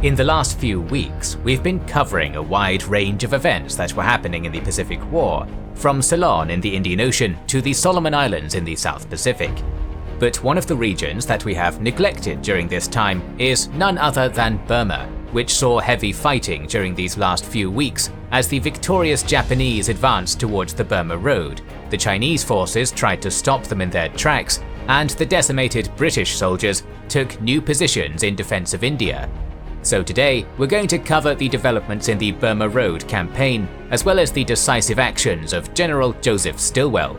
In the last few weeks, we've been covering a wide range of events that were happening in the Pacific War, from Ceylon in the Indian Ocean to the Solomon Islands in the South Pacific. But one of the regions that we have neglected during this time is none other than Burma, which saw heavy fighting during these last few weeks as the victorious Japanese advanced towards the Burma Road. The Chinese forces tried to stop them in their tracks, and the decimated British soldiers took new positions in defense of India. So today, we're going to cover the developments in the Burma Road campaign, as well as the decisive actions of General Joseph Stilwell.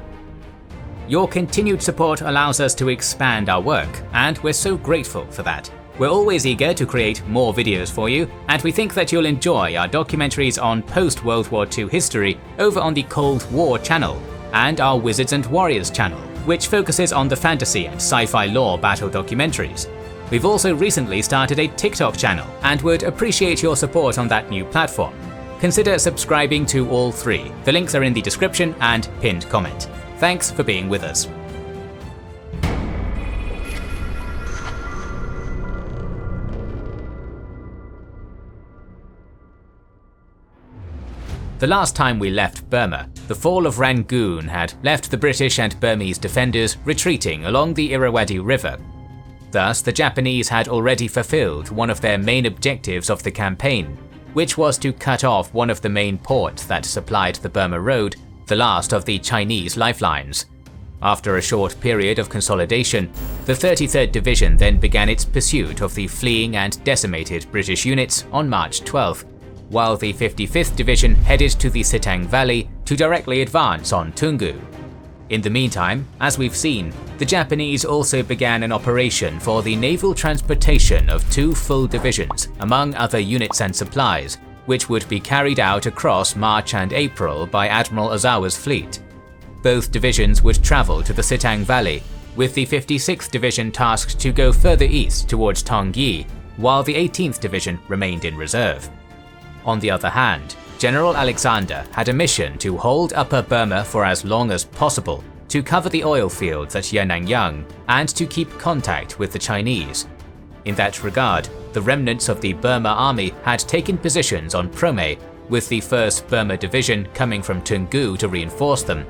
Your continued support allows us to expand our work, and we're so grateful for that. We're always eager to create more videos for you, and we think that you'll enjoy our documentaries on post-World War II history over on the Cold War channel, and our Wizards and Warriors channel, which focuses on the fantasy and sci-fi lore battle documentaries. We've also recently started a TikTok channel and would appreciate your support on that new platform. Consider subscribing to all three. The links are in the description and pinned comment. Thanks for being with us. The last time we left Burma, the fall of Rangoon had left the British and Burmese defenders retreating along the Irrawaddy River. Thus, the Japanese had already fulfilled one of their main objectives of the campaign, which was to cut off one of the main ports that supplied the Burma Road, the last of the Chinese lifelines. After a short period of consolidation, the 33rd Division then began its pursuit of the fleeing and decimated British units on March 12th, while the 55th Division headed to the Sitang Valley to directly advance on Toungoo. In the meantime, as we've seen, the Japanese also began an operation for the naval transportation of 2 full divisions, among other units and supplies, which would be carried out across March and April by Admiral Ozawa's fleet. Both divisions would travel to the Sitang Valley, with the 56th Division tasked to go further east towards Tongyi, while the 18th Division remained in reserve. On the other hand, General Alexander had a mission to hold Upper Burma for as long as possible, to cover the oil fields at Yananyang, and to keep contact with the Chinese. In that regard, the remnants of the Burma army had taken positions on Prome, with the 1st Burma Division coming from Toungoo to reinforce them.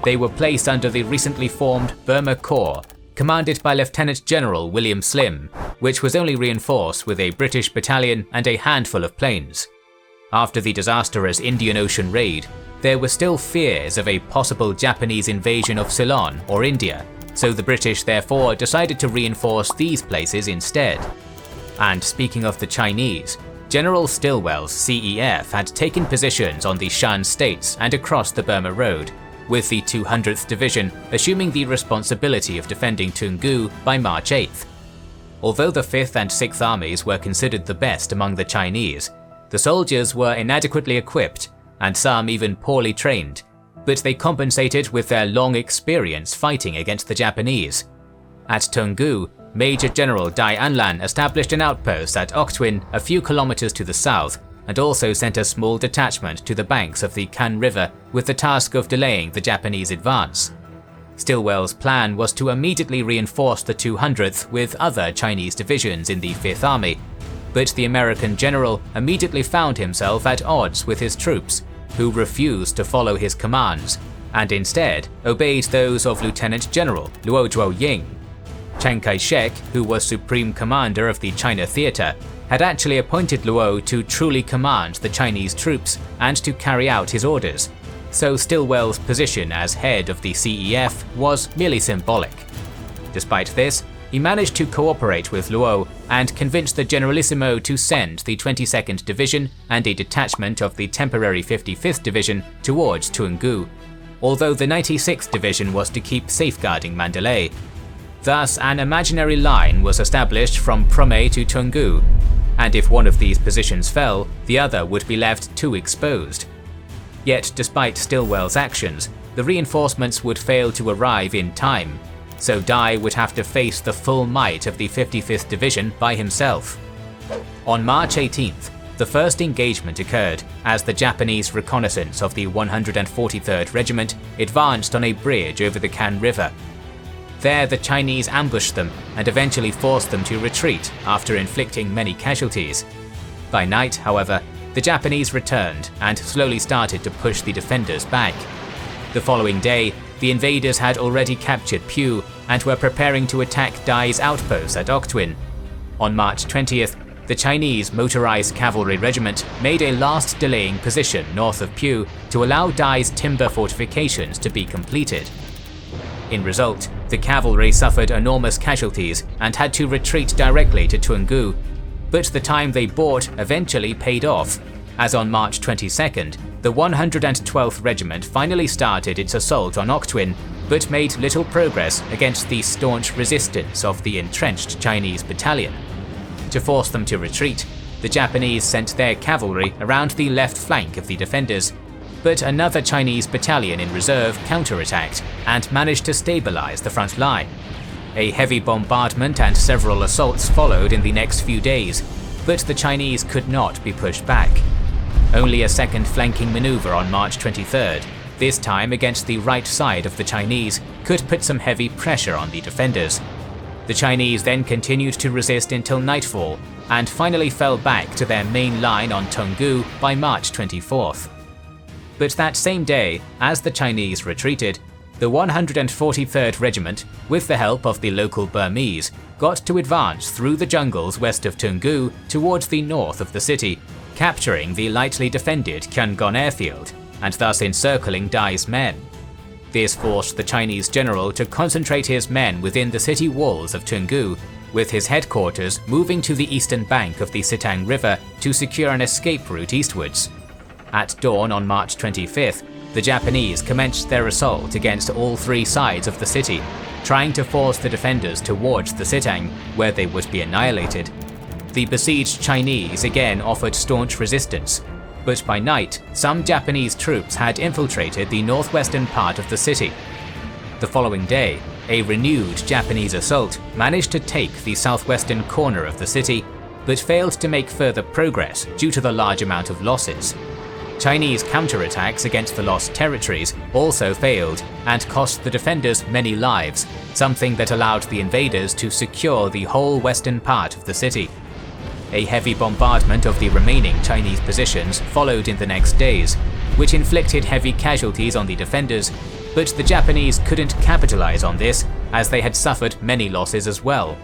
They were placed under the recently formed Burma Corps, commanded by Lieutenant General William Slim, which was only reinforced with a British battalion and a handful of planes. After the disastrous Indian Ocean raid, there were still fears of a possible Japanese invasion of Ceylon or India, so the British therefore decided to reinforce these places instead. And speaking of the Chinese, General Stilwell's CEF had taken positions on the Shan states and across the Burma Road, with the 200th Division assuming the responsibility of defending Toungoo by March 8th. Although the 5th and 6th armies were considered the best among the Chinese, the soldiers were inadequately equipped, and some even poorly trained, but they compensated with their long experience fighting against the Japanese. At Toungoo, Major General Dai Anlan established an outpost at Oktwin a few kilometers to the south, and also sent a small detachment to the banks of the Kan River with the task of delaying the Japanese advance. Stilwell's plan was to immediately reinforce the 200th with other Chinese divisions in the 5th Army, but the American general immediately found himself at odds with his troops, who refused to follow his commands, and instead obeyed those of Lieutenant General Luo Zhuoying. Chiang Kai-shek, who was Supreme Commander of the China Theater, had actually appointed Luo to truly command the Chinese troops and to carry out his orders, so Stilwell's position as head of the CEF was merely symbolic. Despite this, he managed to cooperate with Luo and convinced the Generalissimo to send the 22nd Division and a detachment of the temporary 55th Division towards Toungoo, although the 96th Division was to keep safeguarding Mandalay. Thus, an imaginary line was established from Prome to Toungoo, and if one of these positions fell, the other would be left too exposed. Yet, despite Stilwell's actions, the reinforcements would fail to arrive in time, so Dai would have to face the full might of the 55th Division by himself. On March 18th, the first engagement occurred as the Japanese reconnaissance of the 143rd Regiment advanced on a bridge over the Kan River. There, the Chinese ambushed them and eventually forced them to retreat after inflicting many casualties. By night, however, the Japanese returned and slowly started to push the defenders back. The following day, the invaders had already captured Pyu and were preparing to attack Dai's outposts at Oktwin. On March 20th, the Chinese motorized cavalry regiment made a last delaying position north of Pyu to allow Dai's timber fortifications to be completed. In result, the cavalry suffered enormous casualties and had to retreat directly to Toungoo, but the time they bought eventually paid off, as on March 22nd, the 112th Regiment finally started its assault on Oktwin, but made little progress against the staunch resistance of the entrenched Chinese battalion. To force them to retreat, the Japanese sent their cavalry around the left flank of the defenders, but another Chinese battalion in reserve counterattacked and managed to stabilize the front line. A heavy bombardment and several assaults followed in the next few days, but the Chinese could not be pushed back. Only a second flanking maneuver on March 23rd, this time against the right side of the Chinese, could put some heavy pressure on the defenders. The Chinese then continued to resist until nightfall, and finally fell back to their main line on Toungoo by March 24th. But that same day, as the Chinese retreated, the 143rd Regiment, with the help of the local Burmese, got to advance through the jungles west of Toungoo towards the north of the city, capturing the lightly defended Kyungon airfield, and thus encircling Dai's men. This forced the Chinese general to concentrate his men within the city walls of Toungoo, with his headquarters moving to the eastern bank of the Sitang River to secure an escape route eastwards. At dawn on March 25th, the Japanese commenced their assault against all three sides of the city, trying to force the defenders towards the Sitang, where they would be annihilated. The besieged Chinese again offered staunch resistance, but by night, some Japanese troops had infiltrated the northwestern part of the city. The following day, a renewed Japanese assault managed to take the southwestern corner of the city, but failed to make further progress due to the large amount of losses. Chinese counterattacks against the lost territories also failed and cost the defenders many lives, something that allowed the invaders to secure the whole western part of the city. A heavy bombardment of the remaining Chinese positions followed in the next days, which inflicted heavy casualties on the defenders, but the Japanese couldn't capitalize on this as they had suffered many losses as well.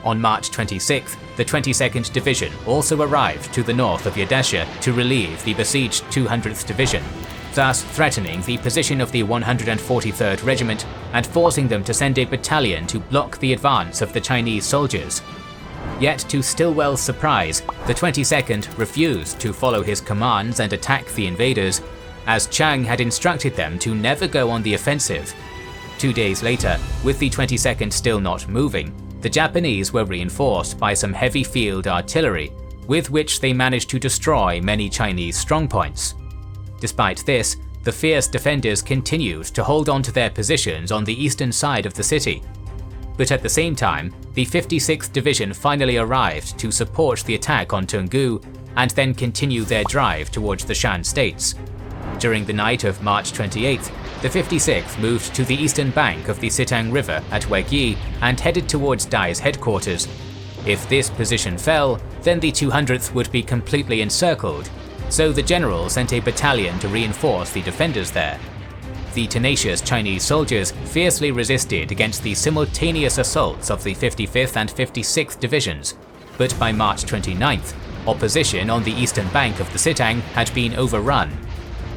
On March 26th, the 22nd Division also arrived to the north of Yadesha to relieve the besieged 200th Division, thus threatening the position of the 143rd Regiment and forcing them to send a battalion to block the advance of the Chinese soldiers. Yet to Stilwell's surprise, the 22nd refused to follow his commands and attack the invaders, as Chiang had instructed them to never go on the offensive. 2 days later, with the 22nd still not moving, the Japanese were reinforced by some heavy field artillery, with which they managed to destroy many Chinese strongpoints. Despite this, the fierce defenders continued to hold on to their positions on the eastern side of the city. But at the same time, the 56th Division finally arrived to support the attack on Toungoo and then continue their drive towards the Shan states. During the night of March 28th, the 56th moved to the eastern bank of the Sitang River at Wegyi and headed towards Dai's headquarters. If this position fell, then the 200th would be completely encircled, so the general sent a battalion to reinforce the defenders there. The tenacious Chinese soldiers fiercely resisted against the simultaneous assaults of the 55th and 56th Divisions, but by March 29th, opposition on the eastern bank of the Sitang had been overrun.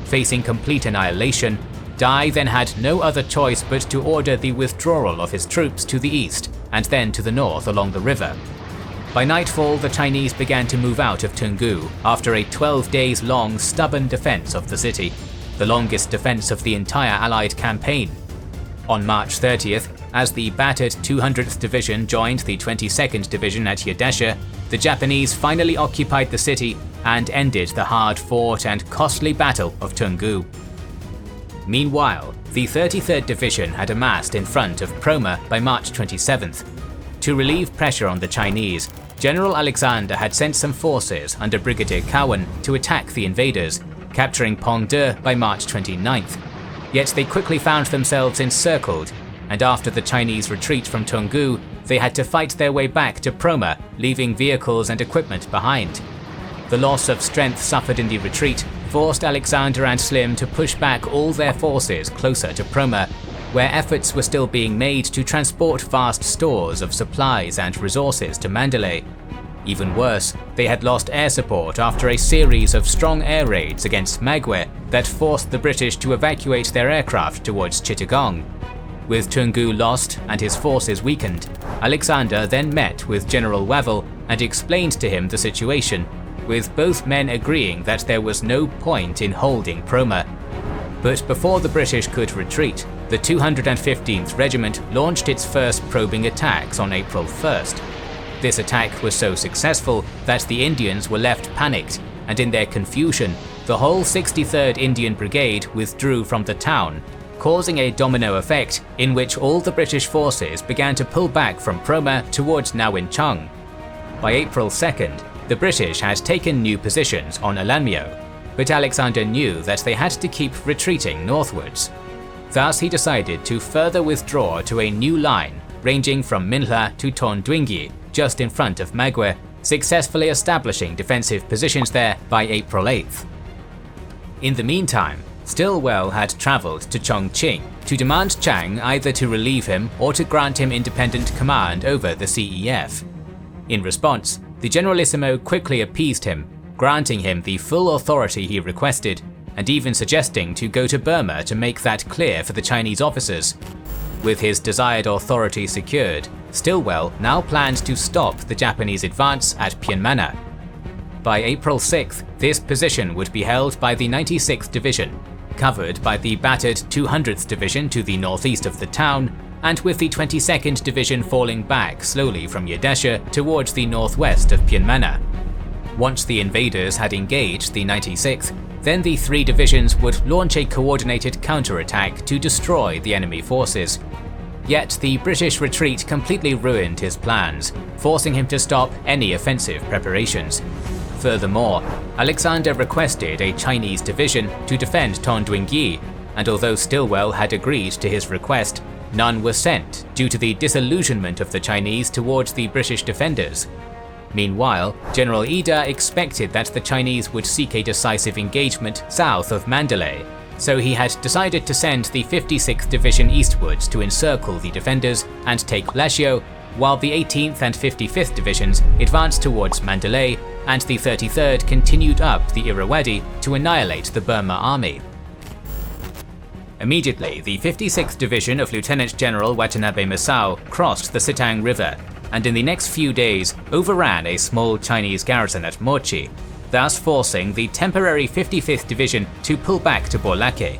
Facing complete annihilation, Dai then had no other choice but to order the withdrawal of his troops to the east and then to the north along the river. By nightfall, the Chinese began to move out of Toungoo after a 12 days long stubborn defense of the city, the longest defense of the entire Allied campaign. On March 30th, as the battered 200th Division joined the 22nd Division at Yadesha, the Japanese finally occupied the city and ended the hard-fought and costly Battle of Toungoo. Meanwhile, the 33rd Division had amassed in front of Proma by March 27th. To relieve pressure on the Chinese, General Alexander had sent some forces under Brigadier Cowan to attack the invaders, capturing Pongde by March 29th. Yet they quickly found themselves encircled, and after the Chinese retreat from Toungoo, they had to fight their way back to Proma, leaving vehicles and equipment behind. The loss of strength suffered in the retreat forced Alexander and Slim to push back all their forces closer to Proma, where efforts were still being made to transport vast stores of supplies and resources to Mandalay. Even worse, they had lost air support after a series of strong air raids against Magwe that forced the British to evacuate their aircraft towards Chittagong. With Toungoo lost and his forces weakened, Alexander then met with General Wavell and explained to him the situation, with both men agreeing that there was no point in holding Proma. But before the British could retreat, the 215th Regiment launched its first probing attacks on April 1st. This attack was so successful that the Indians were left panicked, and in their confusion, the whole 63rd Indian Brigade withdrew from the town, causing a domino effect in which all the British forces began to pull back from Proma towards Nawinchang. By April 2nd, the British had taken new positions on Alanmyo, but Alexander knew that they had to keep retreating northwards. Thus he decided to further withdraw to a new line ranging from Minhla to Tondwingi, just in front of Magwe, successfully establishing defensive positions there by April 8th. In the meantime, Stilwell had travelled to Chongqing to demand Chiang either to relieve him or to grant him independent command over the CEF. In response, the Generalissimo quickly appeased him, granting him the full authority he requested, and even suggesting to go to Burma to make that clear for the Chinese officers. With his desired authority secured, Stilwell now planned to stop the Japanese advance at Pyonmana. By April 6th, this position would be held by the 96th Division, covered by the battered 200th Division to the northeast of the town, and with the 22nd Division falling back slowly from Yadesha towards the northwest of Pyonmana. Once the invaders had engaged the 96th, then the three divisions would launch a coordinated counterattack to destroy the enemy forces. Yet the British retreat completely ruined his plans, forcing him to stop any offensive preparations. Furthermore, Alexander requested a Chinese division to defend Tondwingi, and although Stilwell had agreed to his request, none was sent due to the disillusionment of the Chinese towards the British defenders. Meanwhile, General Ida expected that the Chinese would seek a decisive engagement south of Mandalay, so he had decided to send the 56th Division eastwards to encircle the defenders and take Lashio, while the 18th and 55th Divisions advanced towards Mandalay, and the 33rd continued up the Irrawaddy to annihilate the Burma army. Immediately, the 56th Division of Lieutenant General Watanabe Masao crossed the Sitang River, and in the next few days overran a small Chinese garrison at Mochi, thus forcing the temporary 55th Division to pull back to Borlake.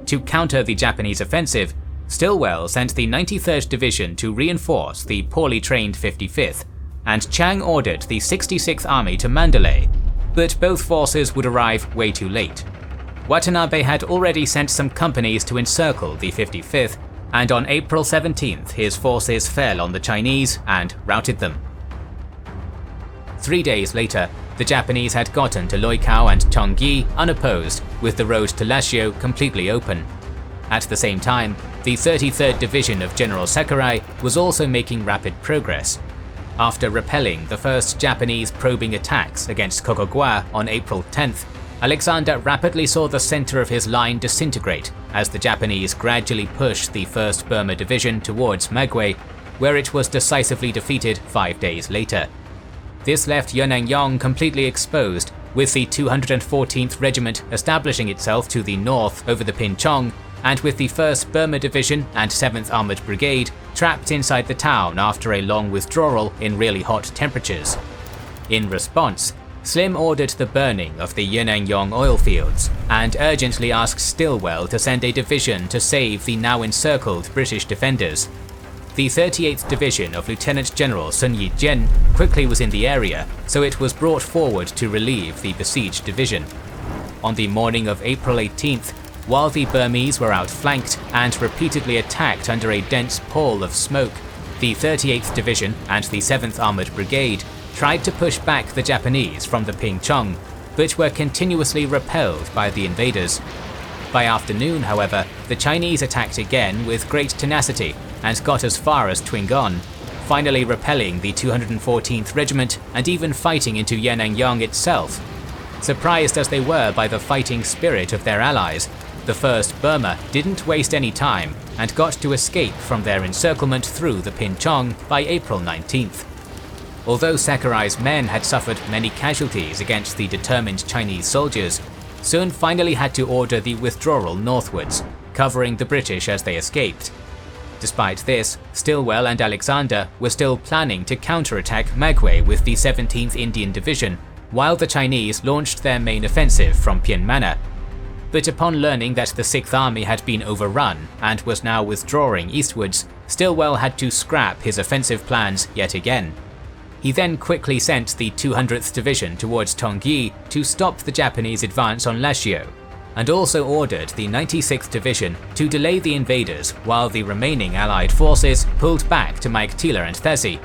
To counter the Japanese offensive, Stilwell sent the 93rd Division to reinforce the poorly trained 55th, and Chiang ordered the 66th Army to Mandalay, but both forces would arrive way too late. Watanabe had already sent some companies to encircle the 55th, and on April 17th his forces fell on the Chinese and routed them. 3 days later, the Japanese had gotten to Loikao and Chongyi unopposed, with the road to Lashio completely open. At the same time, the 33rd Division of General Sakurai was also making rapid progress. After repelling the first Japanese probing attacks against Kokogwa on April 10th, Alexander rapidly saw the center of his line disintegrate as the Japanese gradually pushed the 1st Burma Division towards Magwe, where it was decisively defeated 5 days later. This left Yonangyong completely exposed, with the 214th Regiment establishing itself to the north over the Pinchong, and with the 1st Burma Division and 7th Armoured Brigade trapped inside the town after a long withdrawal in really hot temperatures. In response, Slim ordered the burning of the Yonangyong oil fields, and urgently asked Stilwell to send a division to save the now encircled British defenders. The 38th Division of Lieutenant General Sun Yizhen quickly was in the area, so it was brought forward to relieve the besieged division. On the morning of April 18th, while the Burmese were outflanked and repeatedly attacked under a dense pall of smoke, the 38th Division and the 7th Armoured Brigade tried to push back the Japanese from the Pingchong, but were continuously repelled by the invaders. By afternoon, however, the Chinese attacked again with great tenacity and got as far as Twingon, finally repelling the 214th Regiment and even fighting into Yan'anyang itself. Surprised as they were by the fighting spirit of their allies, the 1st Burma didn't waste any time and got to escape from their encirclement through the Pinchong by April 19th. Although Sakurai's men had suffered many casualties against the determined Chinese soldiers, Sun finally had to order the withdrawal northwards, covering the British as they escaped. Despite this, Stilwell and Alexander were still planning to counterattack Magway with the 17th Indian Division, while the Chinese launched their main offensive from Pyinmana. But upon learning that the 6th Army had been overrun and was now withdrawing eastwards, Stilwell had to scrap his offensive plans yet again. He then quickly sent the 200th Division towards Tongyi to stop the Japanese advance on Lashio, and also ordered the 96th Division to delay the invaders while the remaining Allied forces pulled back to Meiktila and Thesi.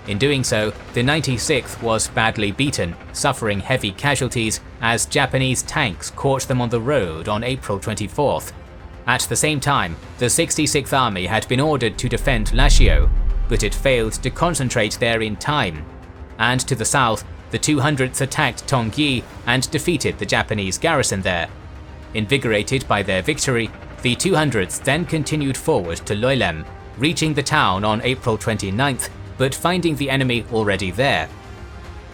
In doing so, the 96th was badly beaten, suffering heavy casualties as Japanese tanks caught them on the road on April 24th. At the same time, the 66th Army had been ordered to defend Lashio, but it failed to concentrate there in time. And to the south, the 200th attacked Tongyi and defeated the Japanese garrison there. Invigorated by their victory, the 200th then continued forward to Loilem, reaching the town on April 29th, but finding the enemy already there.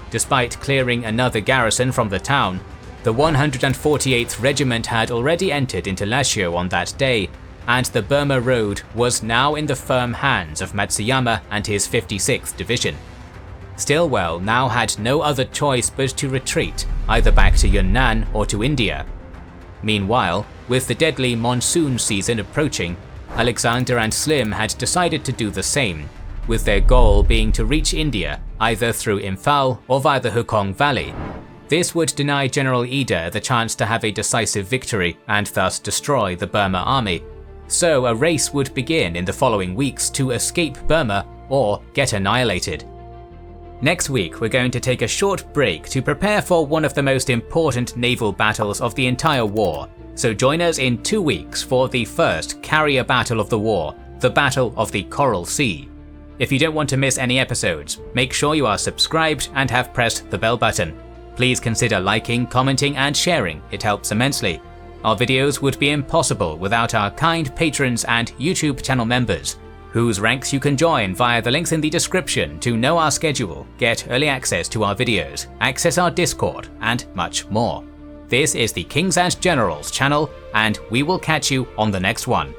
Despite clearing another garrison from the town, the 148th Regiment had already entered into Lashio on that day, and the Burma Road was now in the firm hands of Matsuyama and his 56th Division. Stilwell now had no other choice but to retreat, either back to Yunnan or to India. Meanwhile, with the deadly monsoon season approaching, Alexander and Slim had decided to do the same, with their goal being to reach India either through Imphal or via the Hukong Valley. This would deny General Ida the chance to have a decisive victory and thus destroy the Burma army. So a race would begin in the following weeks to escape Burma or get annihilated. Next week, we're going to take a short break to prepare for one of the most important naval battles of the entire war. So join us in 2 weeks for the first carrier battle of the war, the Battle of the Coral Sea. If you don't want to miss any episodes, make sure you are subscribed and have pressed the bell button. Please consider liking, commenting and sharing, it helps immensely. Our videos would be impossible without our kind patrons and YouTube channel members, whose ranks you can join via the links in the description to know our schedule, get early access to our videos, access our Discord, and much more. This is the Kings and Generals channel, and we will catch you on the next one.